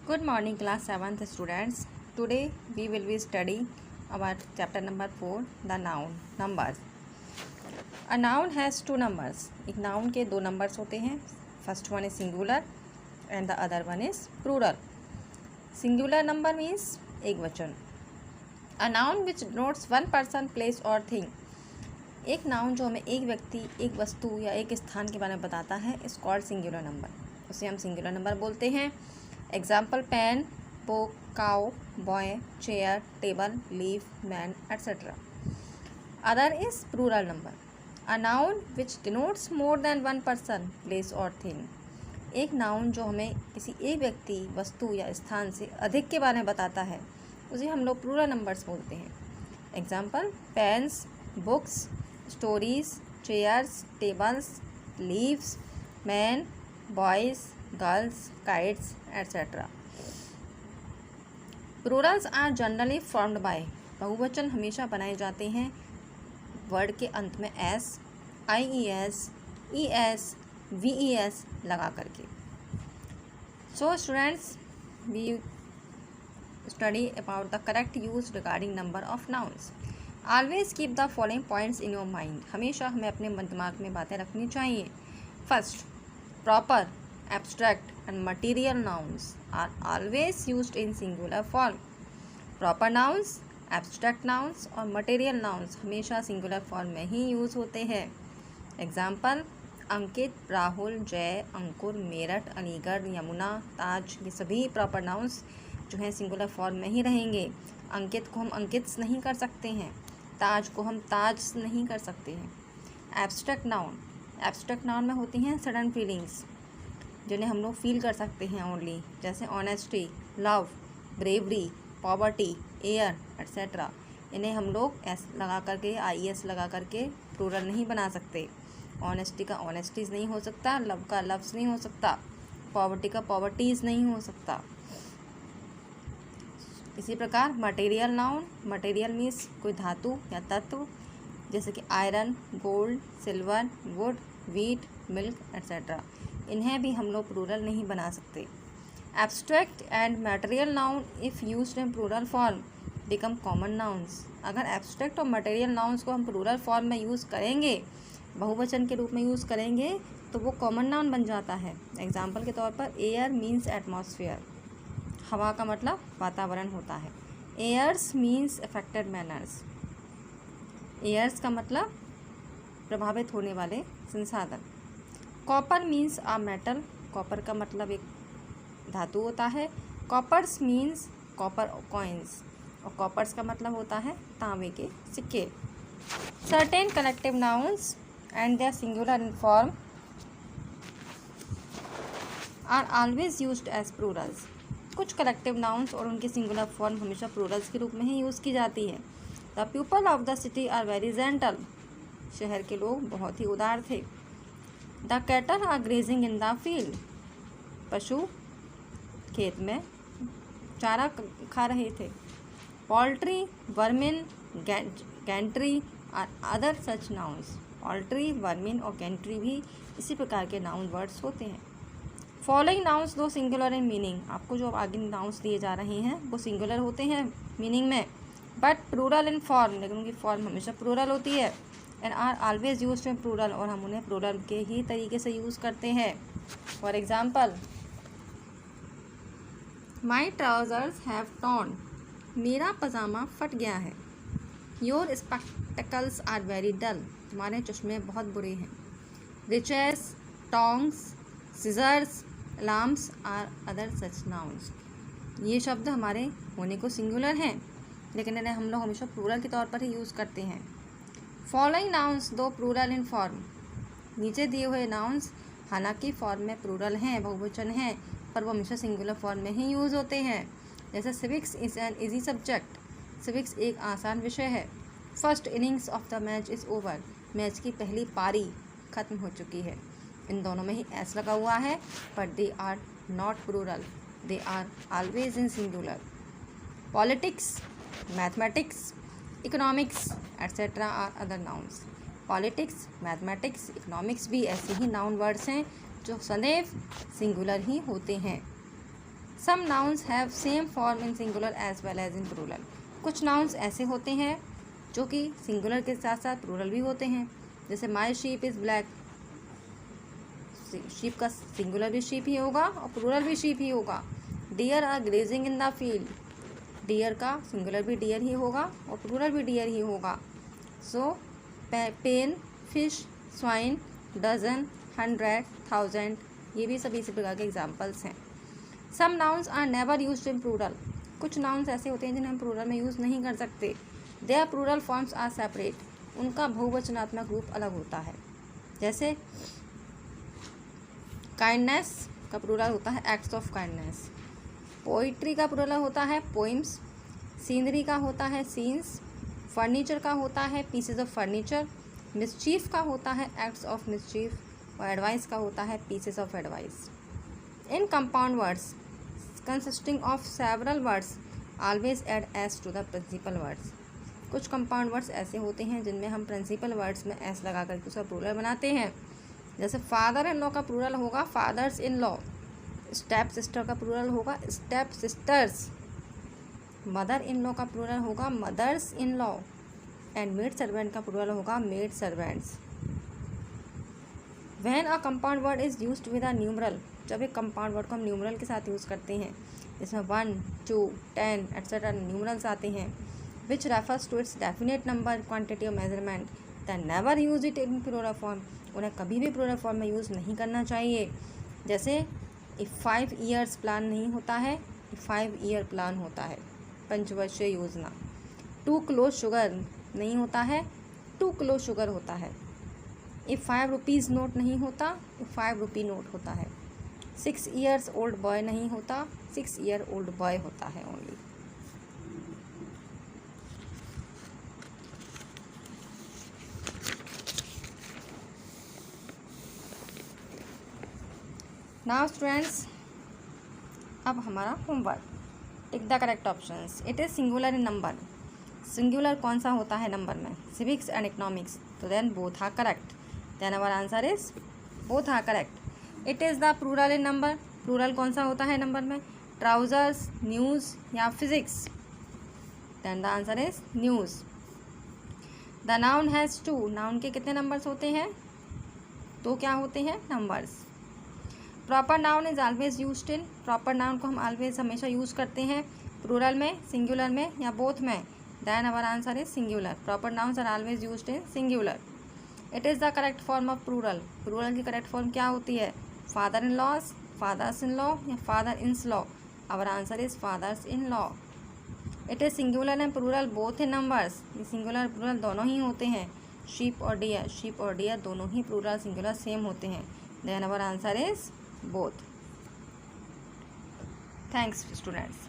Good morning, class 7th students. Today we will be studying about chapter number 4, the noun, numbers. A noun has two numbers. एक noun के दो numbers होते हैं. First one is singular and the other one is plural. Singular number means एक वचन. A noun which denotes one person, place or thing. एक noun जो हमें एक व्यक्ति, एक वस्तु या एक स्थान के बारे में बताता है इस कॉल्ड सिंगुलर नंबर. उसे हम सिंगुलर नंबर बोलते हैं. Example pen, book, cow, boy, chair, table, leaf, man, etcetera. Other is plural number. A noun which denotes more than one person, place or thing. एक नाउन जो हमें किसी एक व्यक्ति, वस्तु या स्थान से अधिक के बारे में बताता है उसे हम लोग प्लूरल नंबर्स बोलते हैं. Example pens, books, stories, chairs, tables, leaves, man, boys, girls, kites, etcetera. Plurals are generally formed by. बहुवचन हमेशा बनाए जाते हैं वर्ड के अंत में एस, IES, ES, VES लगा करके. So students, we study about the correct use regarding number of nouns. Always keep the following points in your mind. हमेशा हमें अपने दिमाग में बातें रखनी चाहिए. First, proper, abstract and material nouns are always used in singular form. Proper nouns, abstract nouns और material nouns हमेशा singular form में ही यूज़ होते हैं. एग्जाम्पल अंकित, राहुल, जय, अंकुर, मेरठ, अलीगढ़, यमुना, ताज. ये सभी प्रॉपर नाउन्स जो हैं सिंगुलर फॉर्म में ही रहेंगे. अंकित को हम अंकित नहीं कर सकते हैं, ताज को हम ताज नहीं कर सकते हैं. एब्स्ट्रैक्ट नाउन, एब्स्ट्रैक्ट नाउन में होती हैं सडन फीलिंग्स जिन्हें हम लोग फील कर सकते हैं ओनली, जैसे honesty, love, bravery, poverty, air, etcetera. इन्हें हम लोग एस लगा करके, IES लगा करके प्लूरल नहीं बना सकते. ऑनेस्टी का ऑनेस्टीज़ नहीं हो सकता, लव का लव्स नहीं हो सकता, पॉवर्टी का पॉवर्टीज़ नहीं हो सकता. इसी प्रकार मटेरियल नाउन, मटेरियल मीन्स कोई धातु या तत्व, जैसे कि iron, gold, silver, wood, wheat, milk, etcetera. इन्हें भी हम लोग प्लूरल नहीं बना सकते. Abstract and material noun if used in plural form become common nouns. अगर एब्स्ट्रैक्ट और मटेरियल नाउन्स को हम प्लूरल फॉर्म में यूज़ करेंगे, बहुवचन के रूप में यूज़ करेंगे, तो वो कॉमन नाउन बन जाता है. एग्जाम्पल के तौर पर एयर मीन्स एटमॉस्फेयर. हवा का मतलब वातावरण होता है. Airs means affected manners. Airs का मतलब प्रभावित होने वाले संसाधन. Copper means a metal. Copper का मतलब एक धातु होता है. Coppers means copper coins. और कॉपर्स का मतलब होता है तांबे के सिक्के. Certain collective nouns and their singular in form are always used as plurals. कुछ कलेक्टिव नाउन्स और उनकी सिंगुलर फॉर्म हमेशा प्लूरल्स के रूप में ही यूज़ की जाती है. The people of the city are very gentle. शहर के लोग बहुत ही उदार थे. The cattle are grazing in the field. पशु खेत में चारा खा रहे थे. Poultry, vermin, gantry are other such nouns. Poultry, vermin और गैंट्री भी इसी प्रकार के नाउन वर्ड्स होते हैं. Following nouns do singular in meaning. आपको जो आगे नाउन्स दिए जा रहे हैं वो सिंगुलर होते हैं मीनिंग में, बट प्लूरल इन फॉर्म, लेकिन उनकी फॉर्म हमेशा प्लूरल होती है. And are always used in plural, और हम उन्हें प्लूरल के ही तरीके से यूज़ करते हैं. For example my trousers have torn. मेरा पजामा फट गया है. Your spectacles are very dull. तुम्हारे चश्मे बहुत बुरे हैं. Riches, tongs, scissors, alarms are other such nouns. ये शब्द हमारे होने को सिंगुलर हैं, लेकिन इन्हें हम लोग हमेशा प्लूरल के तौर पर ही यूज़ करते हैं. फॉलोइंग नाउन्स दो प्लूरल इन फॉर्म. नीचे दिए हुए नाउन्स हालांकि फॉर्म में प्लूरल हैं, बहुवचन हैं, पर वो हमेशा सिंगुलर फॉर्म में ही यूज़ होते हैं. जैसे civics is an easy subject. Civics एक आसान विषय है. First innings of the match is over. Match की पहली पारी खत्म हो चुकी है. इन दोनों में ही एस लगा हुआ है, but they are not plural, they are always in singular. Politics, mathematics, economics etcetera are other nouns. Politics, mathematics, economics भी ऐसे ही नाउन वर्ड्स हैं जो सदैव सिंगुलर ही होते हैं. Some nouns have same form in singular as well as in plural. कुछ nouns ऐसे होते हैं जो कि सिंगुलर के साथ साथ प्लूरल भी होते हैं, जैसे my sheep is black. Sheep का सिंगुलर भी शीप ही होगा और प्लूरल भी शीप ही होगा। Deer are grazing in the field, deer का सिंगुलर भी डियर ही होगा और प्लूरल भी डियर ही होगा। So pen, fish, swine, dozen, 100, 1000, ये भी सभी इसी प्रकार के एग्जाम्पल्स हैं। Some nouns are never used in plural. कुछ नाउन्स ऐसे होते हैं जिन्हें हम प्लूरल में यूज़ नहीं कर सकते। Their plural forms are separate, उनका बहुवचनात्मक रूप अलग होता है। जैसे काइंडनेस का प्लूरल होता है एक्ट्स ऑफ काइंडनेस, पोइट्री का प्लूरल होता है पोइम्स, सीनरी का होता है सीन्स, फर्नीचर का होता है पीसेज ऑफ फर्नीचर, मिसचीफ का होता है एक्ट्स ऑफ मिसचीफ और एडवाइस का होता है pieces of advice. In compound words consisting of several words always add S to the principal words. कुछ कंपाउंड वर्ड्स ऐसे होते हैं जिनमें हम प्रिंसिपल वर्ड्स में एस लगा करके उसका प्लूरल बनाते हैं। जैसे फादर इन लॉ का प्लूरल होगा fathers in law, step sister का प्लूरल होगा step sisters, mother in law का प्लूरल होगा mothers in law and maid servant का प्लूरल होगा maid servants. When a compound word is used with a numeral, जब एक compound word को हम न्यूमरल के साथ यूज़ करते हैं, इसमें 1, 2, 10 एट्सेट्रा न्यूमरल्स आते हैं, which refers to its definite number quantity और measurement, then never use it in plural form, उन्हें कभी भी प्लूरल फॉर्म में यूज़ नहीं करना चाहिए। जैसे 5 ईयर्स प्लान नहीं होता है, 5 ईयर प्लान होता है, पंचवर्षीय योजना। 2 किलो शुगर नहीं होता है, 2 किलो शुगर होता है। 5 रुपीज़ नोट नहीं होता, 5 रुपी नोट होता है। 6 ईयर्स ओल्ड बॉय नहीं होता, 6 ईयर ओल्ड बॉय होता है ओनली। नाउ स्टूडेंट्स, अब हमारा homework, tick the correct options. It is singular in number, singular कौन सा होता है नंबर में, सिविक्स एंड इकोनॉमिक्स, तो then both are correct, then our answer is both are correct. It is the plural in number, plural कौन सा होता है नंबर में, ट्राउजर्स, न्यूज़ या physics, then the answer is news. The noun has 2, noun के कितने numbers होते हैं, तो क्या होते हैं numbers. Proper noun is always used in, proper noun को हम ऑलवेज हमेशा यूज़ करते हैं प्लूरल में, सिंगुलर में या बोथ में, then our answer is singular. Proper nouns are always used in singular. It is the correct form of plural, plural की करेक्ट फॉर्म क्या होती है, father in laws, fathers in law या father ins law, our answer is fathers in law. It is singular and plural both in numbers, ये singular plural दोनों ही होते हैं। शीप और डियर, शीप और डियर दोनों ही प्लूरल सिंगुलर सेम होते हैं, then our answer is both. Thanks students.